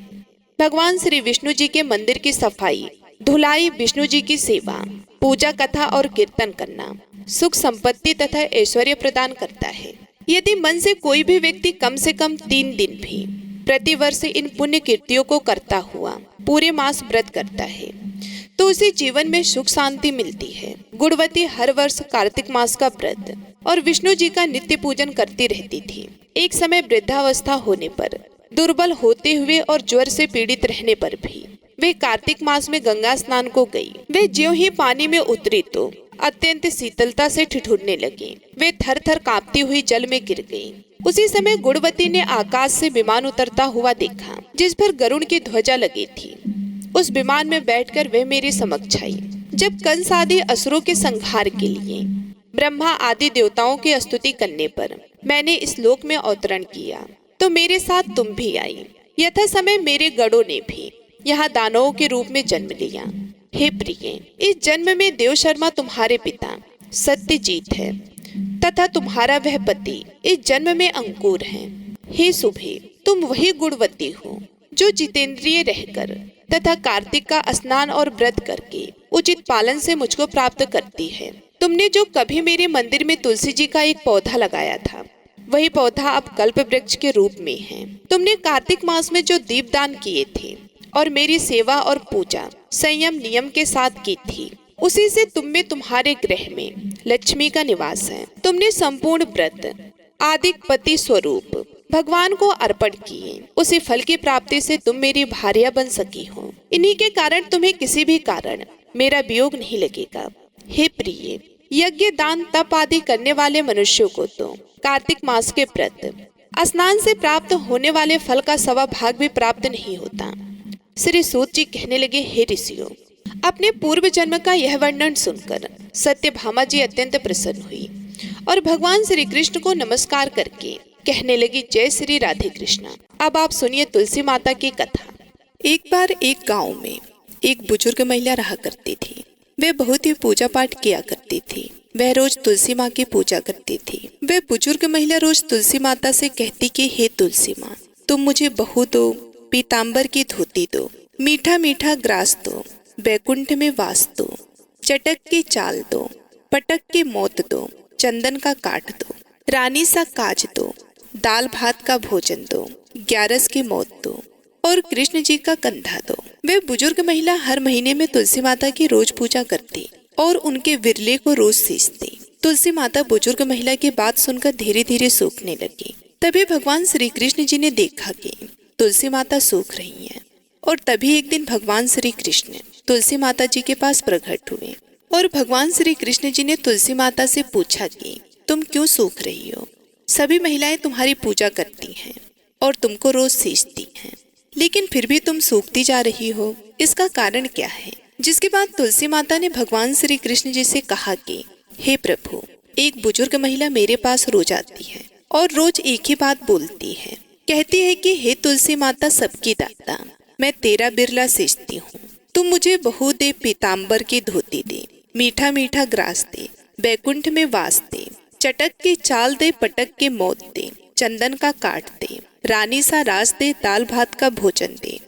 भगवान श्री विष्णु जी के मंदिर की सफाई, धुलाई, विष्णु जी की सेवा, पूजा, कथा और कीर्तन करना सुख संपत्ति तथा ऐश्वर्य प्रदान करता है। यदि मन से कोई भी व्यक्ति कम से कम 3 दिन भी प्रतिवर्ष इन पुण्य कीर्तियों को करता हुआ पूरे मास व्रत करता है तो उसे जीवन में सुख शांति मिलती है। गुणवती हर वर्ष कार्तिक मास का व्रत और विष्णु जी का नित्य पूजन करती रहती थी। एक समय वृद्धावस्था होने पर, दुर्बल होते हुए और ज्वर से पीड़ित रहने पर भी वे कार्तिक मास में गंगा स्नान को गई। वे ज्यों ही पानी में उतरी तो अत्यंत शीतलता से ठिठुरने लगी। वे थर थर कांपती हुई जल में गिर गई। उसी समय गुणवती ने आकाश से विमान उतरता हुआ देखा जिस पर गरुड़ की ध्वजा लगी थी। उस विमान में बैठकर वे मेरे समक्ष आई। जब कंस आदि असुरों के संहार के लिए ब्रह्मा आदि देवताओं की स्तुति करने पर मैंने इस लोक में अवतरण किया तो मेरे साथ तुम भी आई। यथा समय मेरे गणों ने भी यहाँ दानवों के रूप में जन्म लिया। हे प्रिय, इस जन्म में देव शर्मा तुम्हारे पिता सत्यजीत है तथा तुम्हारा वह पति इस जन्म में अंकुर है। हे शुभे, तुम वही गुणवती हो जो जितेंद्रिय रहकर तथा कार्तिक का स्नान और व्रत करके उचित पालन से मुझको प्राप्त करती है। तुमने जो कभी मेरे मंदिर में तुलसी जी का एक पौधा लगाया था वही पौधा अब कल्प वृक्ष के रूप में है। तुमने कार्तिक मास में जो दीपदान किए थे और मेरी सेवा और पूजा संयम नियम के साथ की थी, उसी से तुम में तुम्हारे ग्रह में लक्ष्मी का निवास है। तुमने संपूर्ण व्रत आदिक पति स्वरूप भगवान को अर्पण किए, उसी फल की प्राप्ति से तुम मेरी भार्या बन सकी हो। इन्हीं के कारण तुम्हें किसी भी कारण मेरा वियोग नहीं लगेगा। हे प्रिय, यज्ञ दान तप आदि करने वाले मनुष्यों को तो कार्तिक मास के व्रत स्नान से प्राप्त होने वाले फल का 1/2 भाग भी प्राप्त नहीं होता। श्री सूत जी कहने लगे, हे ऋषियों, अपने पूर्व जन्म का यह वर्णन सुनकर सत्यभामा जी अत्यंत प्रसन्न हुई और भगवान श्री कृष्ण को नमस्कार करके कहने लगी, जय श्री राधे कृष्णा। अब आप सुनिए तुलसी माता की कथा। एक बार एक गांव में एक बुजुर्ग महिला रहा करती थी। वह बहुत ही पूजा पाठ किया करती थी। वह रोज तुलसी माँ की पूजा करती थी। वह बुजुर्ग महिला रोज तुलसी माता से कहती कि हे तुलसी माँ, तुम मुझे बहू दो, पीताम्बर की धोती दो, मीठा मीठा ग्रास दो, बैकुंठ में वास दो, चटक की चाल दो, पटक की मौत दो, चंदन का काट दो, रानी सा काज दो, दाल भात का भोजन दो, 11 की मौत दो और कृष्ण जी का कंधा दो। वे बुजुर्ग महिला हर महीने में तुलसी माता की रोज पूजा करती और उनके विरले को रोज सींचती। तुलसी माता बुजुर्ग महिला की बात सुनकर धीरे धीरे सूखने लगी। तभी भगवान श्री कृष्ण जी ने देखा कि तुलसी माता सूख रही हैं और तभी एक दिन भगवान श्री कृष्ण तुलसी माता जी के पास प्रकट हुए और भगवान श्री कृष्ण जी ने तुलसी माता से पूछा कि तुम क्यों सूख रही हो? सभी महिलाएं तुम्हारी पूजा करती हैं और तुमको रोज सींचती हैं, लेकिन फिर भी तुम सूखती जा रही हो, इसका कारण क्या है? जिसके बाद तुलसी माता ने भगवान श्री कृष्ण जी से कहा कि हे प्रभु, एक बुजुर्ग महिला मेरे पास रोज आती है और रोज एक ही बात बोलती है। कहती है कि हे तुलसी माता सबकी दाता, मैं तेरा बिरला सींचती हूँ, तुम मुझे बहू दे, पीताम्बर की धोती दे, मीठा मीठा ग्रास दे, बैकुंठ में वास दे, चटक की चाल दे, पटक के मौत दे, चंदन का काट दे, रानी सा रास दे, दाल भात का भोजन दे,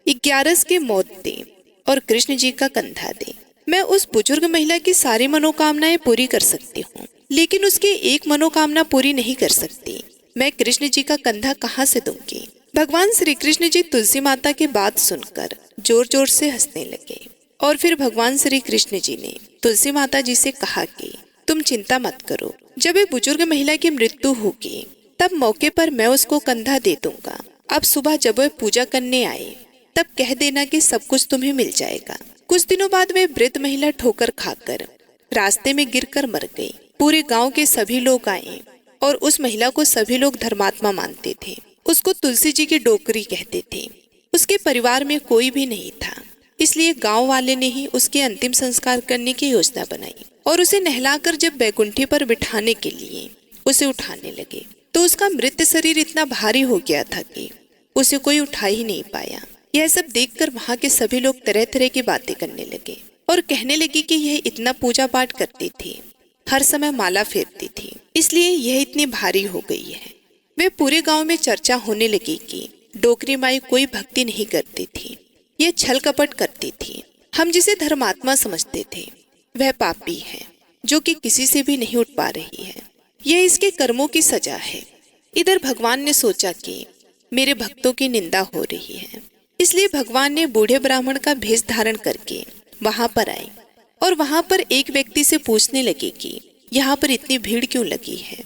11 की मौत दे और कृष्ण जी का कंधा दे। मैं उस बुजुर्ग महिला की सारी मनोकामनाएं पूरी कर सकती हूँ, लेकिन उसकी एक मनोकामना पूरी नहीं कर सकती। मैं कृष्ण जी का कंधा कहाँ से दूंगी? भगवान श्री कृष्ण जी तुलसी माता की बात सुनकर जोर जोर से हंसने लगे और फिर भगवान श्री कृष्ण जी ने तुलसी माता जी से कहा कि तुम चिंता मत करो, जब एक बुजुर्ग महिला की मृत्यु होगी तब मौके पर मैं उसको कंधा दे दूंगा। अब सुबह जब वह पूजा करने आए तब कह देना कि सब कुछ तुम्हें मिल जाएगा। कुछ दिनों बाद वह वृद्ध महिला ठोकर खाकर रास्ते में गिरकर मर गई। पूरे गांव के सभी लोग आए और उस महिला को सभी लोग धर्मात्मा मानते थे। उसको तुलसी जी की डोकरी कहते थे। उसके परिवार में कोई भी नहीं था, इसलिए गांव वाले ने ही उसके अंतिम संस्कार करने की योजना बनाई और उसे नहलाकर जब बैकुंठी पर बिठाने के लिए उसे उठाने लगे तो उसका मृत शरीर इतना भारी हो गया था कि उसे कोई उठा ही नहीं पाया। यह सब देखकर वहां के सभी लोग तरह तरह की बातें करने लगे और कहने लगे कि यह इतना पूजा पाठ करती थी, हर समय माला फेरती थी, इसलिए यह इतनी भारी हो गई है। वे पूरे गांव में चर्चा होने लगी कि डोकरी माई कोई भक्ति नहीं करती थी, ये छल कपट करती थी। हम जिसे धर्मात्मा समझते थे वह पापी है जो कि किसी से भी नहीं उठ पा रही है। यह इसके कर्मों की सजा है। इधर भगवान ने सोचा कि मेरे भक्तों की निंदा हो रही है, इसलिए भगवान ने बूढ़े ब्राह्मण का भेष धारण करके वहां पर आए और वहां पर एक व्यक्ति से पूछने लगे कि यहाँ पर इतनी भीड़ क्यों लगी है,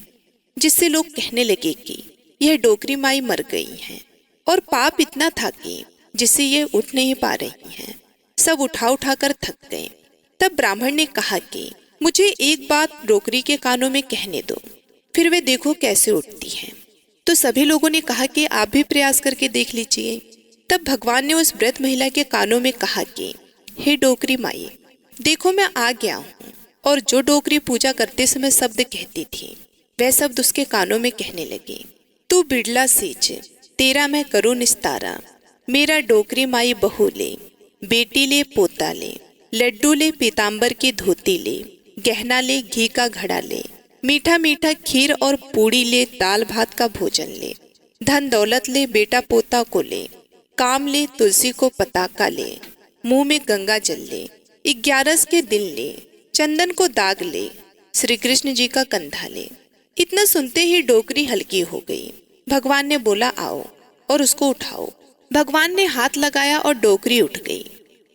जिससे लोग कहने लगे कि यह डोकरी माई मर गई है और पाप इतना था कि जिससे ये उठ नहीं पा रही हैं। सब उठा उठा कर थक गए। तब ब्राह्मण ने कहा कि मुझे एक बात डोकरी के कानों में कहने दो, फिर वे देखो कैसे उठती हैं। तो सभी लोगों ने कहा कि आप भी प्रयास करके देख लीजिए। तब भगवान ने उस वृद्ध महिला के कानों में कहा कि हे डोकरी माई, देखो मैं आ गया हूँ। और जो डोकरी पूजा करते समय शब्द कहती थी वह शब्द उसके कानों में कहने लगे, तू बिड़ला सींच, तेरा मैं करूँ निस्तारा, मेरा डोकरी माई बहू ले, बेटी ले पोता ले, लड्डू ले पीताम्बर की धोती ले, गहना ले घी का घड़ा ले, मीठा मीठा खीर और पूड़ी ले, दाल भात का भोजन ले, धन दौलत ले, बेटा पोता को ले, काम ले, तुलसी को पताका ले, मुंह में गंगा जल ले, 11 के दिन ले, चंदन को दाग ले, श्री कृष्ण जी का कंधा ले, इतना सुनते ही डोकरी हल्की हो गई। भगवान ने बोला आओ और उसको उठाओ। भगवान ने हाथ लगाया और डोकरी उठ गई।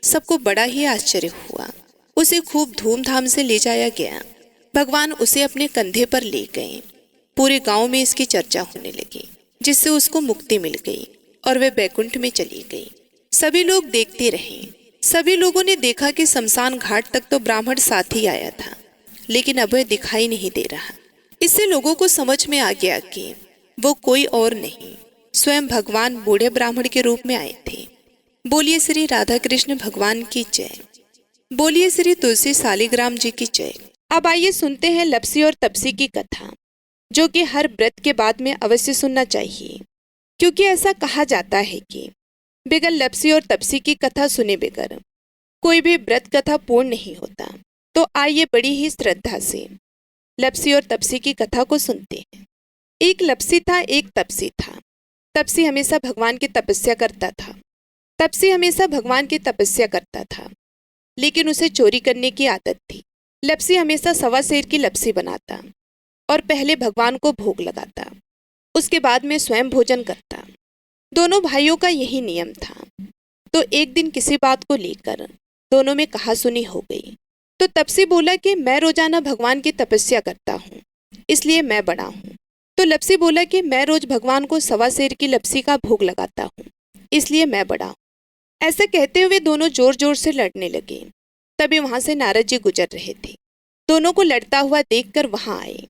सबको बड़ा ही आश्चर्य हुआ। उसे खूब धूमधाम से ले जाया गया। भगवान उसे अपने कंधे पर ले गए। पूरे गांव में इसकी चर्चा होने लगी, जिससे उसको मुक्ति मिल गई और वह बैकुंठ में चली गई। सभी लोग देखते रहे। सभी लोगों ने देखा कि शमशान घाट तक तो ब्राह्मण साथ ही आया था, लेकिन अब वह दिखाई नहीं दे रहा। इससे लोगों को समझ में आ गया कि वो कोई और नहीं, स्वयं भगवान बूढ़े ब्राह्मण के रूप में आए थे। बोलिए श्री राधा कृष्ण भगवान की जय। बोलिए श्री तुलसी शालिग्राम जी की जय। अब आइए सुनते हैं लप्सी और तपसी की कथा, जो कि हर व्रत के बाद में अवश्य सुनना चाहिए, क्योंकि ऐसा कहा जाता है कि बगैर लप्सी और तपसी की कथा सुने बगैर कोई भी व्रत कथा पूर्ण नहीं होता। तो आइए बड़ी ही श्रद्धा से लप्सी और तपसी की कथा को सुनते हैं। एक लप्सी था, एक तपसी था। तपसी हमेशा भगवान की तपस्या करता था। तपसी हमेशा भगवान की तपस्या करता था, लेकिन उसे चोरी करने की आदत थी। लप्सी हमेशा सवा सेर की लप्सी बनाता और पहले भगवान को भोग लगाता, उसके बाद में स्वयं भोजन करता। दोनों भाइयों का यही नियम था। तो एक दिन किसी बात को लेकर दोनों में कहासुनी हो गई। तो तपसी बोला कि मैं रोजाना भगवान की तपस्या करता हूँ, इसलिए मैं बड़ा हूँ। तो लप्सी बोला कि मैं रोज भगवान को सवा सेर की लप्सी का भोग लगाता हूँ, इसलिए मैं बड़ा हूँ। ऐसा कहते हुए दोनों जोर जोर से लड़ने लगे। तभी वहां से नारद जी गुजर रहे थे। दोनों को लड़ता हुआ देखकर वहां आए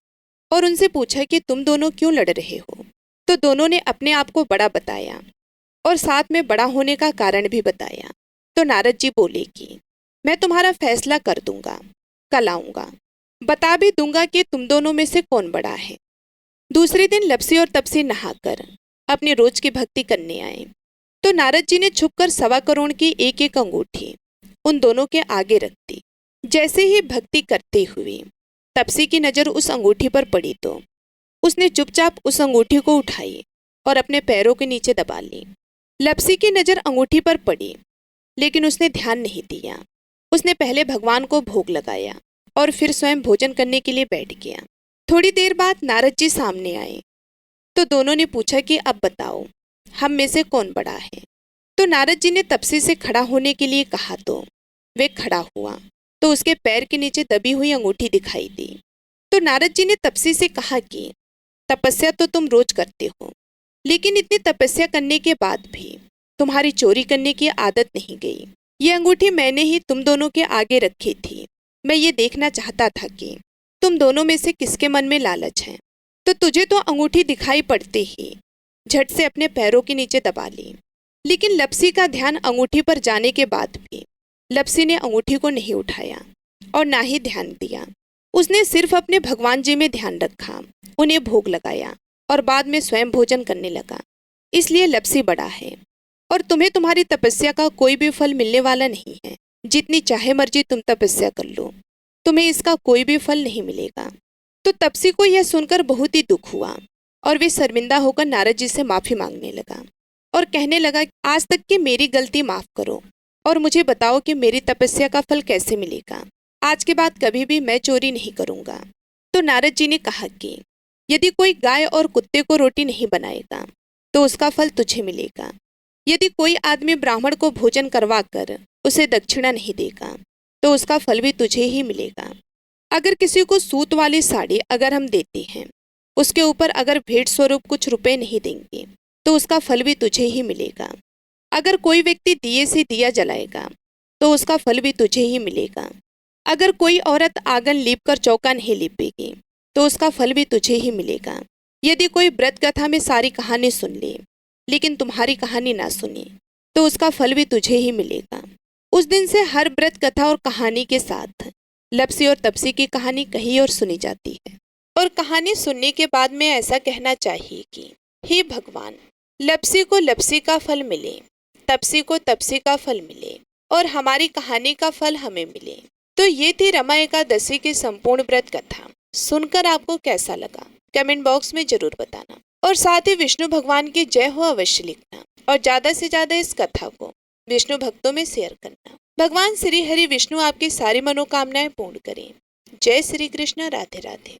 और उनसे पूछा कि तुम दोनों क्यों लड़ रहे हो। तो दोनों ने अपने आप को बड़ा बताया और साथ में बड़ा होने का कारण भी बताया। तो नारद जी बोले कि मैं तुम्हारा फैसला कर दूंगा, कल आऊंगा, बता भी दूंगा कि तुम दोनों में से कौन बड़ा है। दूसरे दिन लप्सी और तपसी नहाकर अपनी रोज की भक्ति करने आए। तो नारद जी ने छुपकर 1.25 करोड़ की एक एक अंगूठी उन दोनों के आगे रख दी। जैसे ही भक्ति करते हुए तपसी की नजर उस अंगूठी पर पड़ी तो उसने चुपचाप उस अंगूठी को उठाई और अपने पैरों के नीचे दबा ली। लप्सी की नजर अंगूठी पर पड़ी, लेकिन उसने ध्यान नहीं दिया। उसने पहले भगवान को भोग लगाया और फिर स्वयं भोजन करने के लिए बैठ गया। थोड़ी देर बाद नारद जी सामने आए। तो दोनों ने पूछा कि अब बताओ, हम में से कौन बड़ा है। तो नारद जी ने तपसी से खड़ा होने के लिए कहा तो वे खड़ा हुआ। तो उसके पैर के नीचे दबी हुई अंगूठी दिखाई दी। तो नारद जी ने तपसी से कहा कि तपस्या तो तुम रोज करते हो, लेकिन इतनी तपस्या करने के बाद भी तुम्हारी चोरी करने की आदत नहीं गई। ये अंगूठी मैंने ही तुम दोनों के आगे रखी थी। मैं ये देखना चाहता था कि तुम दोनों में से किसके मन में लालच है। तो तुझे तो अंगूठी दिखाई पड़ते ही झट से अपने पैरों के नीचे दबा ली। लेकिन लप्सी का ध्यान अंगूठी पर जाने के बाद भी लप्सी ने अंगूठी को नहीं उठाया और ना ही ध्यान दिया। उसने सिर्फ अपने भगवान जी में ध्यान रखा, उन्हें भोग लगाया और बाद में स्वयं भोजन करने लगा। इसलिए लप्सी बड़ा है और तुम्हें तुम्हारी तपस्या का कोई भी फल मिलने वाला नहीं है। जितनी चाहे मर्जी तुम तपस्या कर लो, तुम्हें इसका कोई भी फल नहीं मिलेगा। तो तपसी को यह सुनकर बहुत ही दुख हुआ और वे शर्मिंदा होकर नारद जी से माफी मांगने लगा और कहने लगा, आज तक की मेरी गलती माफ करो और मुझे बताओ कि मेरी तपस्या का फल कैसे मिलेगा। आज के बाद कभी भी मैं चोरी नहीं करूंगा। तो नारद जी ने कहा कि यदि कोई गाय और कुत्ते को रोटी नहीं बनाएगा तो उसका फल तुझे मिलेगा। यदि कोई आदमी ब्राह्मण को भोजन करवा कर उसे दक्षिणा नहीं देगा तो उसका फल भी तुझे ही मिलेगा। अगर किसी को सूत वाली साड़ी अगर हम देते हैं, उसके ऊपर अगर भेंट स्वरूप कुछ रुपए नहीं देंगे तो उसका फल भी तुझे ही मिलेगा। अगर कोई व्यक्ति दिए से दिया जलाएगा तो उसका फल भी तुझे ही मिलेगा। अगर कोई औरत आंगन लीप कर चौका नहीं लीपेगी तो उसका फल भी तुझे ही मिलेगा। यदि कोई व्रत कथा में सारी कहानी सुन ले लेकिन तुम्हारी कहानी ना सुने तो उसका फल भी तुझे ही मिलेगा। उस दिन से हर व्रत कथा और कहानी के साथ लप्सी और तपसी की कहानी कही और सुनी जाती है। और कहानी सुनने के बाद में ऐसा कहना चाहिए कि हे भगवान, लप्सी को लप्सी का फल मिले, तपसी को तपसी का फल मिले और हमारी कहानी का फल हमें मिले। तो ये थी रमा एकादशी की संपूर्ण व्रत कथा। सुनकर आपको कैसा लगा कमेंट बॉक्स में जरूर बताना और साथ ही विष्णु भगवान की जय हो अवश्य लिखना और ज्यादा से ज्यादा इस कथा को विष्णु भक्तों में शेयर करना। भगवान श्री हरि विष्णु आपकी सारी मनोकामनाएं पूर्ण करें। जय श्री कृष्ण। राधे राधे।